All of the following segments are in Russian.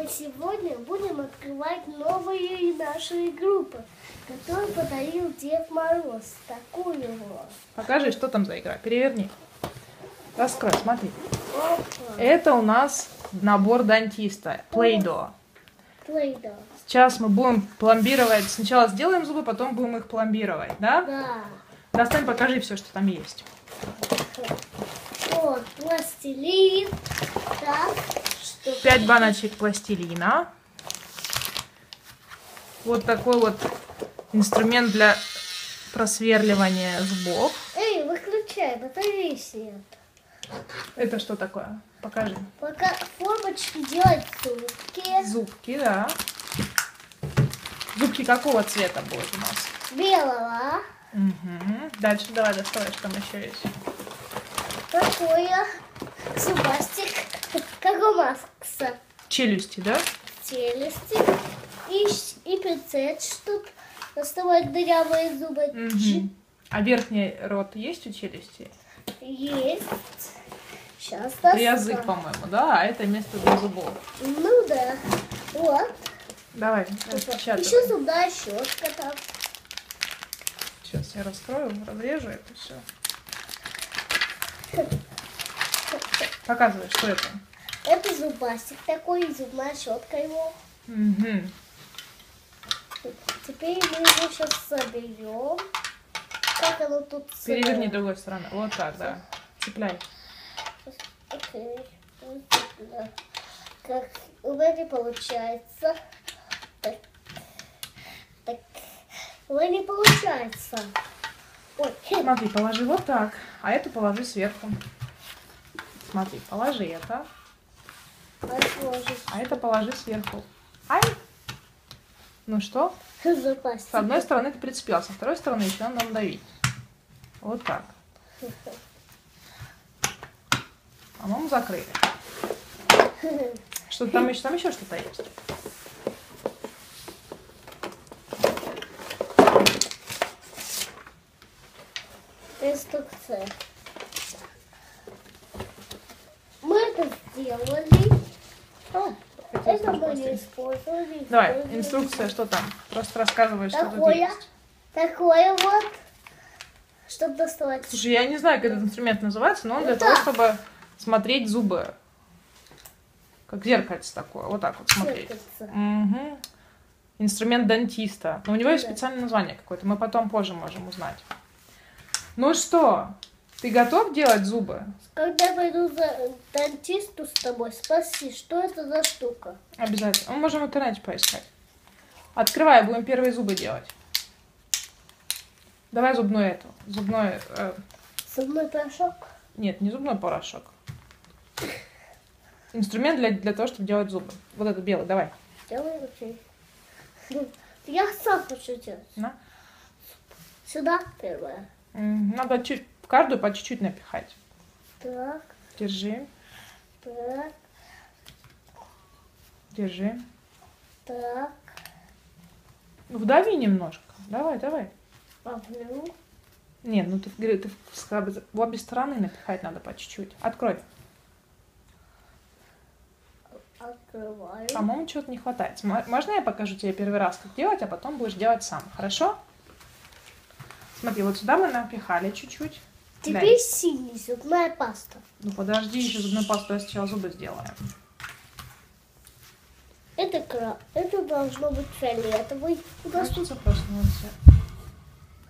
Мы сегодня будем открывать новые наши группы, которую подарил Дед Мороз. Такую вот. Покажи, что там за игра. Переверни. Раскрой, смотри. Опа. Это у нас набор дантиста. Play-Doh. Play-Doh. Сейчас мы будем пломбировать. Сначала сделаем зубы, потом будем их пломбировать, да? Да. Достань, покажи все, что там есть. Вот, пластилин. Так, что 5 баночек пластилина. Вот такой вот инструмент для просверливания зубов. Эй, выключай, батареи свет. Это что такое? Покажи. Пока формочки делать зубки. Зубки, да. Зубки какого цвета будут у нас? Белого. Угу. Дальше давай доставай, что там еще есть. Такое. Зубастик. Как у Макса. Челюсти, да? Челюсти. И пинцет, чтобы доставать дырявые зубы. Угу. А верхний рот есть у челюсти? Есть. Сейчас Это язык, по-моему, да? А это место для зубов. Ну да. Вот. Давай, распечатай. Еще зубная щетка там. Сейчас я раскрою, разрежу это все. Показывай, что это. Это зубастик такой, и зубная щетка его. Угу. Теперь мы его сейчас соберем. Как оно тут Переверни другой стороной. Вот так, да. Цепляй. Окей. Как у меня получается. Так. У меня не получается. Ой. Смотри, положи вот так, а эту положи сверху. Смотри, положи это, а это положи сверху. Ай! Ну что? С одной стороны ты прицепил, со второй стороны еще надо надавить. Вот так. По-моему, закрыли. Что там еще что-то есть. Инструкция. Мы это сделали. О, Это мы не использовали. Давай, инструкция, что там? Просто рассказывай, что тут Такое. есть. Такое вот. Чтобы доставать. Слушай, я не знаю, как этот инструмент называется, но он для Вот того, так. чтобы смотреть зубы. Как зеркальце такое. Вот так вот смотреть. Зеркальце. Угу. Инструмент дантиста. Но у него есть Да. специальное название какое-то. Мы потом позже можем узнать. Ну что, ты готов делать зубы? Когда я пойду за дантисту с тобой, спроси, что это за штука. Обязательно. Мы можем в интернете поискать. Открывай, будем первые зубы делать. Давай зубную эту. Зубной... Зубной порошок. Нет, не зубной порошок. Инструмент для того, чтобы делать зубы. Вот это белый, давай. Делай окей. Я сам хочу делать. На. Сюда первое. Надо чуть в каждую по чуть-чуть напихать. Так, Держи, так, держи. так. Вдави немножко. Давай, давай. Павлю. Нет, ну ты в обе стороны напихать надо по чуть-чуть. Открой. Открываю. По-моему, чего-то не хватает. Можно я покажу тебе первый раз, как делать, а потом будешь делать сам. Хорошо? Смотри, вот сюда мы напихали чуть-чуть. Теперь Глянь. синий, зубная паста. Ну подожди, еще зубную пасту я сначала зубы сделаем. Это должно быть фиолетовый. У нас тут... Кажется, просто надо всё.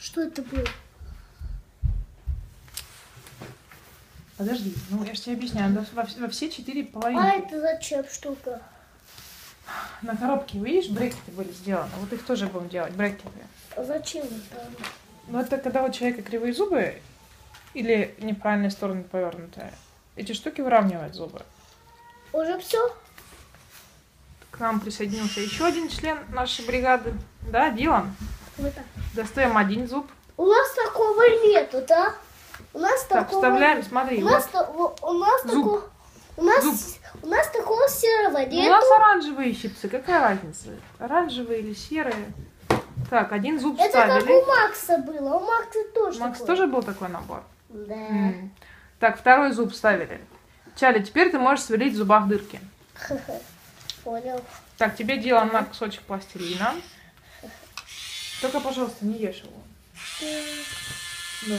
Что это было? Подожди, ну я же тебе объясняю, надо во все 4 половинки. А это зачем штука? На коробке, видишь, брекеты были сделаны. Вот их тоже будем делать, брекеты. А зачем это? Ну это когда у человека кривые зубы или неправильные стороны повернутые. Эти штуки выравнивают зубы. Уже все? К нам присоединился еще один член нашей бригады. Да, Дилан? Вот так. Достаем один зуб. У нас такого нету, да? У нас Так, такого вставляем, нет. смотри. У нас, Вот. у нас Зуб. такого... У нас, Зуб. у нас такого серого У нету. нас оранжевые щипцы, какая разница? Оранжевые или серые? Так, один зуб Это как вставили. у Макса было. У Макса тоже Макс такой. тоже был такой набор? Да. Так, второй зуб вставили. Чали, теперь ты можешь сверлить в зубах дырки. Понял. Так, тебе делаем на кусочек пластилина. Только, пожалуйста, не ешь его. Да.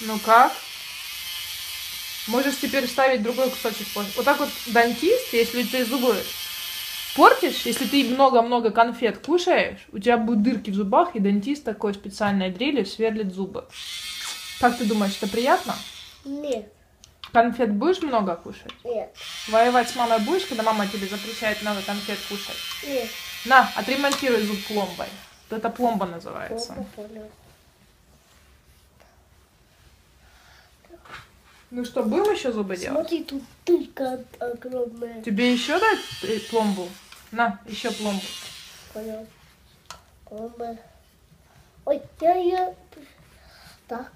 Ну как? Можешь теперь вставить другой кусочек пластилина. Вот так вот дантист, если ты зубы портишь, если ты много-много конфет кушаешь, у тебя будут дырки в зубах, и дантист такой специальной дрелью сверлит зубы. Как ты думаешь, это приятно? Нет. Конфет будешь много кушать? Нет. Воевать с мамой будешь, когда мама тебе запрещает много конфет кушать? Нет. На, отремонтируй зуб пломбой. Вот это пломба называется. Понял. Ну что, будем еще зубы делать? Смотри, тут дырка огромная. Тебе еще дать пломбу? На, еще пломбу. Понял. Пломба. Ой, я ее... Так.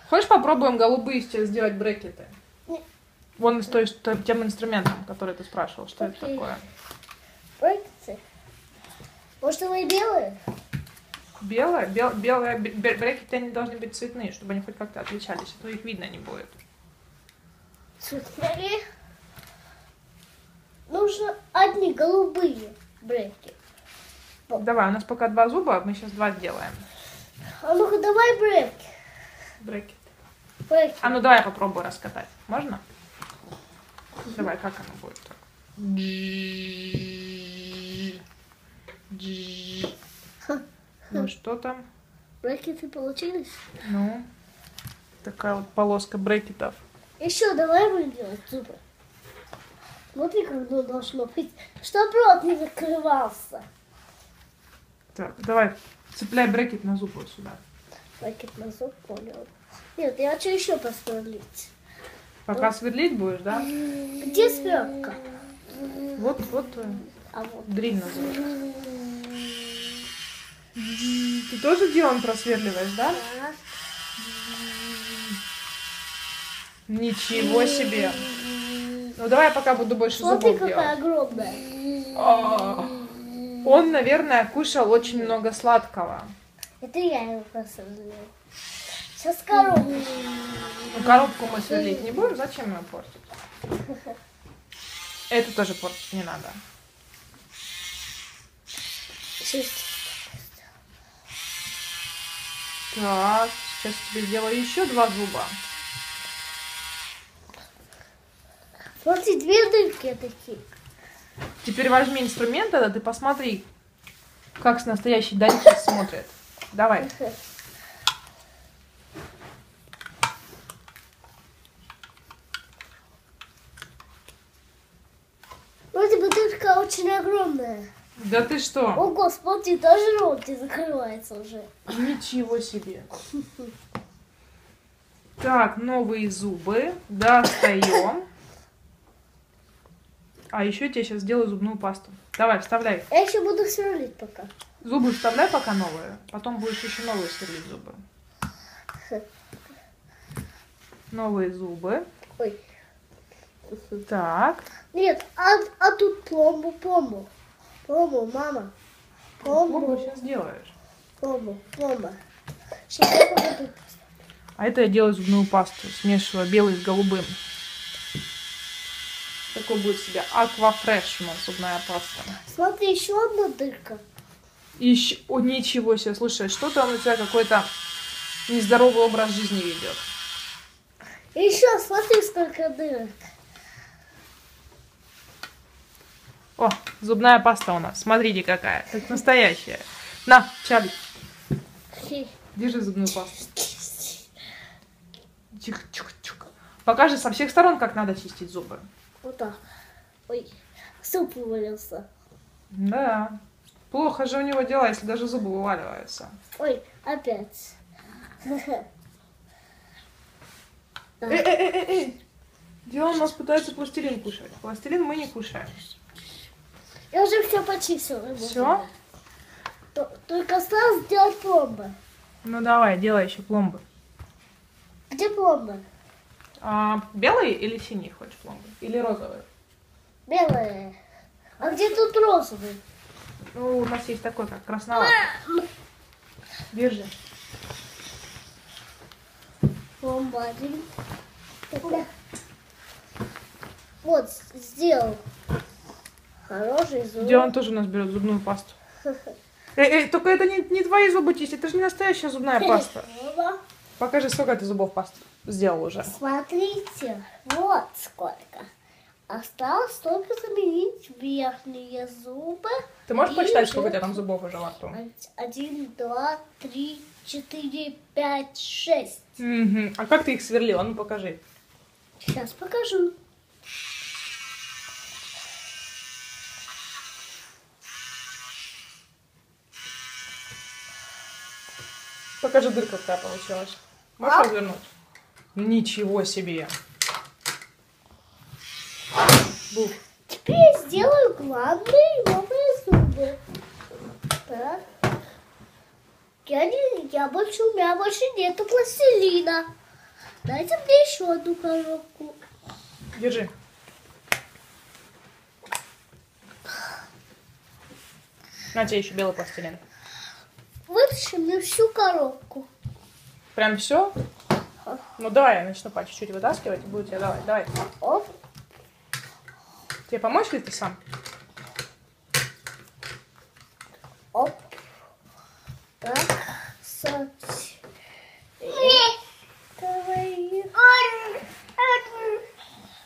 Хочешь попробуем голубые сейчас сделать брекеты? Нет. Вон с тем инструментом, который ты спрашивал, что это такое. Брекеты? Может, вы белые? Белые? Белые брекеты, они должны быть цветные, чтобы они хоть как-то отличались, а то их видно не будет. Цветные? Нужно одни голубые брекеты. Давай, у нас пока 2 зуба, мы сейчас 2 сделаем. А ну-ка, давай брекеты. Брекет. Брекеты. А ну давай я попробую раскатать. Можно? Давай, как оно будет так? Ну что там? Брекеты получились? Ну, такая вот полоска брекетов. Еще давай будем делать зубы. Смотри, как оно должно быть, чтобы рот не закрывался. Так, давай, цепляй брекет на зуб вот сюда. Брекет на зуб, понял. Нет, я хочу еще посверлить. Пока сверлить будешь, да? Где свертка? Вот А вот. дрель называется. Ты тоже делом просверливаешь, да? Да. Ничего себе. Ну давай я пока буду больше Смотри, зубов какая делать. огромная. Он, наверное, кушал очень много сладкого. Это я его просверлила. Сейчас коробку. Ну, коробку мы сверлить не будем, зачем ее портить? Эту тоже портить не надо. Так, сейчас тебе сделаю еще 2 зуба. Смотри, 2 дырки такие. Теперь возьми инструмент, тогда ты посмотри, как с настоящей дантист смотрит. Давай. Вроде бы дырка очень огромная. Да ты что? Ого, смотри, даже рот не закрывается уже. Ничего себе. Так, новые зубы. Достаем. А еще я тебе сейчас сделаю зубную пасту. Давай, вставляй. Я еще буду сверлить пока. Зубы вставляй пока новые. Потом будешь еще новые сверлить зубы. Новые зубы. Ой. Так. Нет, а тут пломбу. Пломбу, мама. Пломбу сейчас делаешь. Пломба. Сейчас я буду. А это я делаю зубную пасту. Смешиваю белый с голубым. Такой будет себе Aquafresh у нас зубная паста. Смотри, еще одна дырка. Еще... О, ничего себе. Слушай, что-то он у тебя какой-то нездоровый образ жизни ведет. Еще смотри, сколько дырок. О, зубная паста у нас. Смотрите, какая. Как настоящая. На, Чарли. Держи зубную пасту. Чих-чих-чих. Покажи со всех сторон, как надо чистить зубы. Вот так. Ой, суп вывалился. Да. Плохо же у него дела, если даже зубы вываливаются. Ой, опять. Эй. Диана у нас пытается пластилин кушать. Пластилин мы не кушаем. Я уже все почистила. Все? Только осталось сделать пломбы. Ну давай, делай еще пломбы. Где пломбы? Белые или синие хочешь пломбы? Или розовые? Белые. А где тут розовый? Ну, у нас есть такой, как красноватый. Держи. Маленький. Вот, сделал. Хороший зуб. Диана тоже у нас берет зубную пасту. Только это не твои зубы чистить, это же не настоящая зубная паста. Покажи, сколько ты зубов пасты сделал уже. Смотрите, вот сколько. Осталось только заменить верхние зубы. Ты можешь посчитать, сколько у тебя там зубов уже во рту? 1, 2, 3, 4, 5, 6. Угу. А как ты их сверлила? Ну покажи. Сейчас покажу. Покажи дырка, какая получилась. Можешь развернуть? Ничего себе. Бух. Теперь я сделаю главные новые зубы. Так. У меня больше нету пластилина. Дайте мне еще одну коробку. Держи. На тебе еще белый пластилин. Вытащи мне всю коробку. Прям все? Ну давай, я начну по чуть-чуть вытаскивать и буду тебе давать. Давай. Оп. Тебе помочь или ты сам? Оп. Так. Сать. Давай.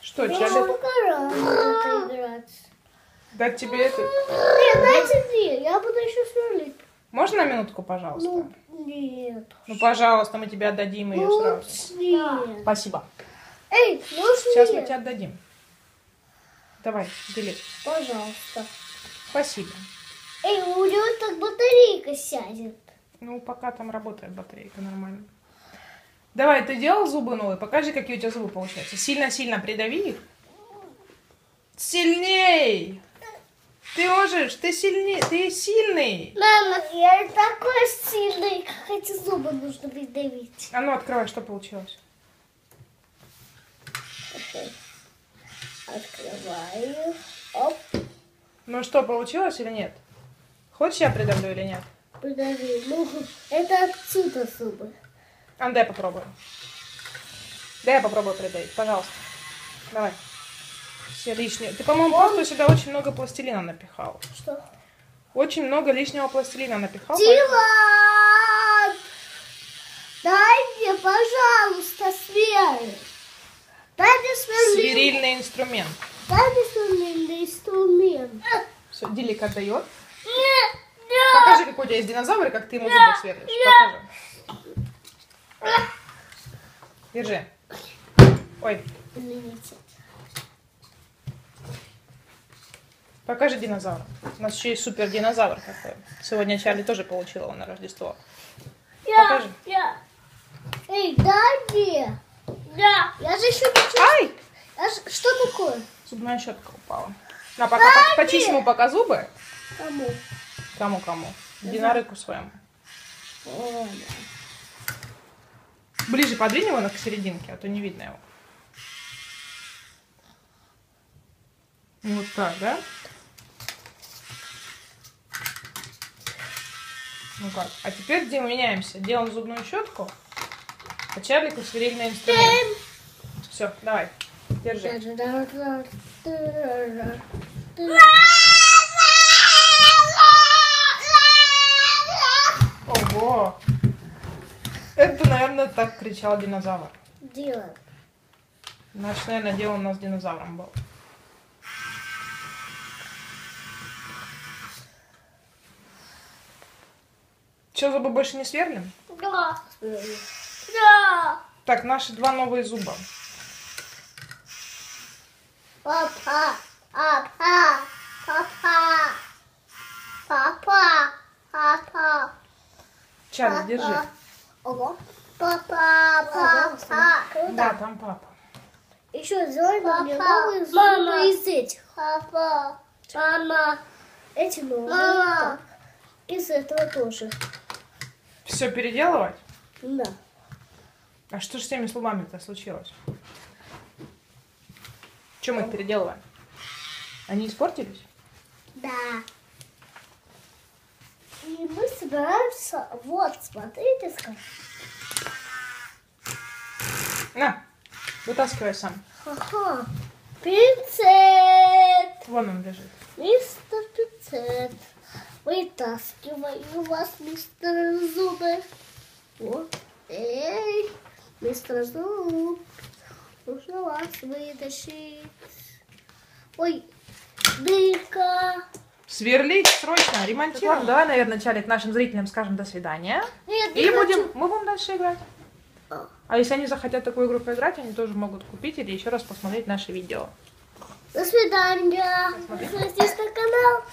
Что, Я Чарли? пока рано играть. Дать тебе это? Нет, дайте мне. Я буду еще сверлить. Можно на минутку, пожалуйста? Ну, нет. Ну, пожалуйста, мы тебе отдадим ее сразу. Нет. Спасибо. Эй, можно Сейчас мы нет? тебе отдадим. Давай, дели. Пожалуйста. Спасибо. Эй, у него так батарейка сядет. Ну, пока там работает батарейка нормально. Давай, ты делал зубы новые? Покажи, какие у тебя зубы получаются. Сильно-сильно придави их. Сильней! Ты можешь, ты сильнее, ты сильный. Мама, я такой сильный, как эти зубы нужно придавить. А ну, открывай, что получилось. Открываю. Оп, Ну, что, получилось или нет? Хочешь, я придавлю или нет? придави. Ну, это отсюда зубы. А, дай попробую. Дай я попробую придавить, пожалуйста. Давай. Все лишнее. Ты, по-моему, просто сюда очень много пластилина напихал. Что? Очень много лишнего пластилина напихал. Дилан! Дай мне, пожалуйста, сверлить. Дай мне сверлить. Сверильный инструмент. Дай мне сверлильный инструмент. Все, Дилик отдает. Нет, нет. Покажи, какой у тебя есть динозавр и как ты ему зубы сверлишь. Покажи. Держи. Ой, Извините. покажи динозавра. У нас еще есть супер динозавр такой. Сегодня Чарли тоже получила его на Рождество. Покажи. Эй, дай мне. Да. Я же еще не чувствую. Ай! Что такое? Зубная щетка упала. На, пока почисть ему пока зубы. Кому? Кому? Динорыку своему. О, Ближе подвинь его к серединке, а то не видно его. Вот так, да? Ну как? А теперь меняемся. Делаем зубную щетку, а Чарлику сверильный инструмент. Все, давай, держи. Ого! Это, наверное, так кричал динозавр. Дилан. Значит, наверное, дело у нас с динозавром был. Че, зубы больше не сверлим? Да. Да. Так, наши два новые зуба. Папа. Папа. Папа. Папа. Папа. Чарльз, держи. Ого. Папа. Папа. Да, там папа. Еще сделай мне новые зубы из этих. Папа. Мама. Эти новые. Мама. Из этого тоже. Все переделывать? Да. А что ж с теми зубами-то случилось? Чем мы их переделываем? Они испортились? Да. И мы собираемся... Вот, смотрите, сколько. На, вытаскивай сам. Ага. Пинцет. Вон он лежит. Мистер Пинцет. Вытаскиваю вас, мистер Зубы. Вот. Эй, мистер Зуб. Нужно вас вытащить. Ой, дырка. Сверлить срочно, ремонтируем. Давай, наверное, вначале нашим зрителям скажем до свидания. Нет, И не хочу. мы будем дальше играть. А если они захотят такую игру поиграть, они тоже могут купить или еще раз посмотреть наши видео. До свидания. Подписывайтесь на канал.